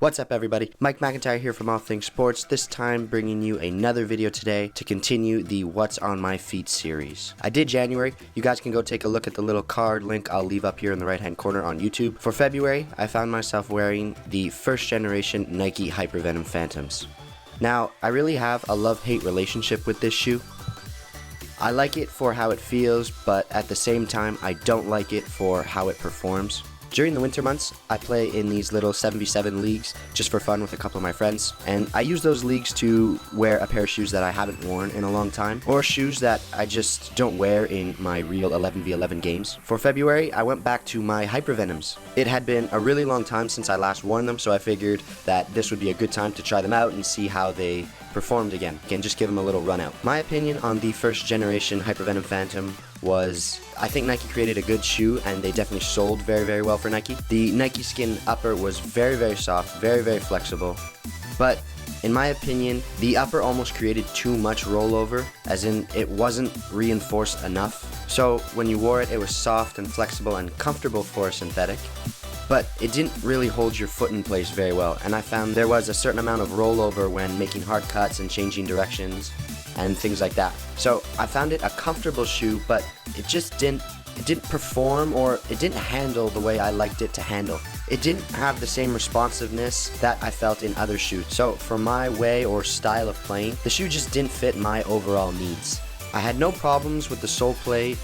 What's up everybody, Mike McIntyre here from All Things Sports, this time bringing you another video today to continue the What's on My Feet series. I did January, you guys can go take a look at the little card link I'll leave up here in the right hand corner on YouTube. For February, I found myself wearing the first generation Nike Hypervenom Phantoms. Now, I really have a love-hate relationship with this shoe. I like it for how it feels, but at the same time, I don't like it for how it performs. During the winter months, I play in these little 7v7 leagues just for fun with a couple of my friends, and I use those leagues to wear a pair of shoes that I haven't worn in a long time, or shoes that I just don't wear in my real 11v11 games. For February, I went back to my Hypervenoms. It had been a really long time since I last worn them, so I figured that this would be a good time to try them out and see how they performed again. Just give them a little run out. My opinion on the first generation Hypervenom Phantom was, I think Nike created a good shoe and they definitely sold very, very well for Nike. The Nike Skin upper was very, very soft, very, very flexible, but in my opinion, the upper almost created too much rollover, as in it wasn't reinforced enough. So when you wore it, it was soft and flexible and comfortable for a synthetic, but it didn't really hold your foot in place very well, and I found there was a certain amount of rollover when making hard cuts and changing directions and things like that. So I found it a comfortable shoe, but it just didn't perform, or it didn't handle the way I liked it to handle. It didn't have the same responsiveness that I felt in other shoes. So for my way or style of playing, the shoe just didn't fit my overall needs. I had no problems with the sole plate.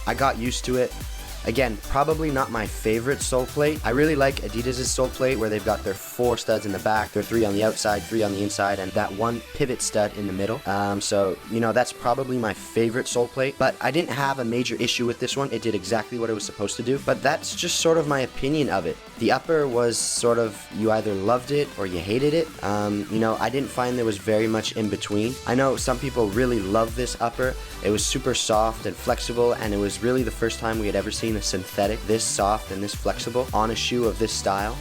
I got used to it. Again, probably not my favorite sole plate. I really like Adidas' sole plate where they've got their 4 studs in the back, their 3 on the outside, 3 on the inside, and that one pivot stud in the middle. So, you know, that's probably my favorite sole plate, but I didn't have a major issue with this one. It did exactly what it was supposed to do, but that's just sort of my opinion of it. The upper was sort of, you either loved it or you hated it. You know, I didn't find there was very much in between. I know some people really love this upper. It was super soft and flexible, and it was really the first time we had ever seen a synthetic this soft and this flexible on a shoe of this style.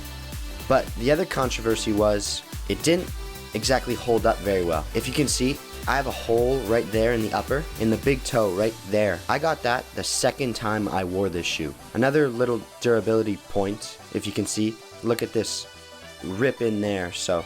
But the other controversy was it didn't exactly hold up very well. If you can see, I have a hole right there in the upper, in the big toe right there. I got that the second time I wore this shoe. Another little durability point, if you can see, look at this rip in there. So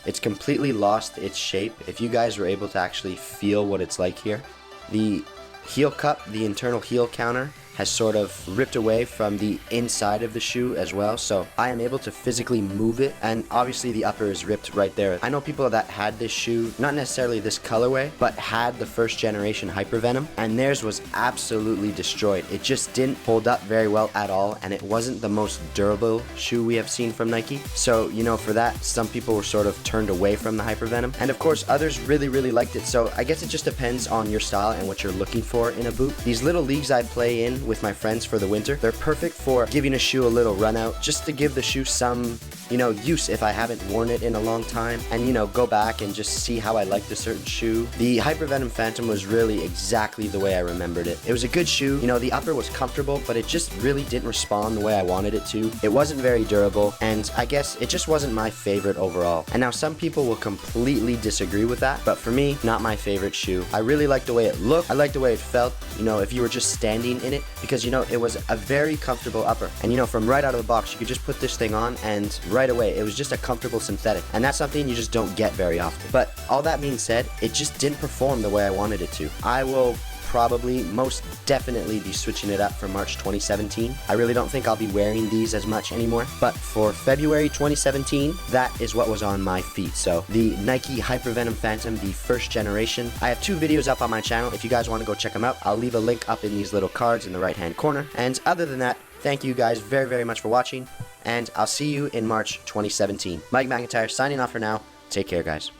it's completely lost its shape. If you guys were able to actually feel what it's like here, the heel cup, the internal heel counter, has sort of ripped away from the inside of the shoe as well, so I am able to physically move it, and obviously the upper is ripped right there. I know people that had this shoe, not necessarily this colorway, but had the first generation Hypervenom, and theirs was absolutely destroyed. It just didn't hold up very well at all, and it wasn't the most durable shoe we have seen from Nike. So, you know, for that, some people were sort of turned away from the Hypervenom, and of course others really, really liked it. So I guess it just depends on your style and what you're looking for in a boot. These little leagues I play in with my friends for the winter, they're perfect for giving a shoe a little run out, just to give the shoe some, you know, use if I haven't worn it in a long time, and, you know, go back and just see how I liked a certain shoe. The Hypervenom Phantom was really exactly the way I remembered it. It was a good shoe, you know, the upper was comfortable, but it just really didn't respond the way I wanted it to. It wasn't very durable, and I guess it just wasn't my favorite overall. And now some people will completely disagree with that, but for me, not my favorite shoe. I really liked the way it looked, I liked the way it felt, you know, if you were just standing in it, because, you know, it was a very comfortable upper, and, you know, from right out of the box you could just put this thing on and right away it was just a comfortable synthetic, and that's something you just don't get very often. But all that being said, it just didn't perform the way I wanted it to. I will probably most definitely be switching it up for March 2017. I really don't think I'll be wearing these as much anymore, but for February 2017, that is what was on my feet. So the Nike Hypervenom Phantom, the first generation. I have 2 videos up on my channel. If you guys want to go check them out, I'll leave a link up in these little cards in the right hand corner. And other than that, thank you guys very, very much for watching, and I'll see you in March 2017. Mike McIntyre signing off for now. Take care, guys.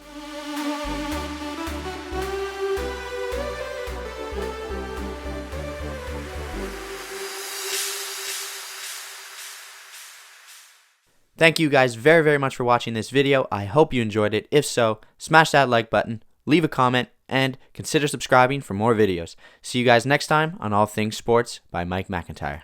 Thank you guys very, very much for watching this video. I hope you enjoyed it. If so, smash that like button, leave a comment, and consider subscribing for more videos. See you guys next time on All Things Sports by Mike McIntyre.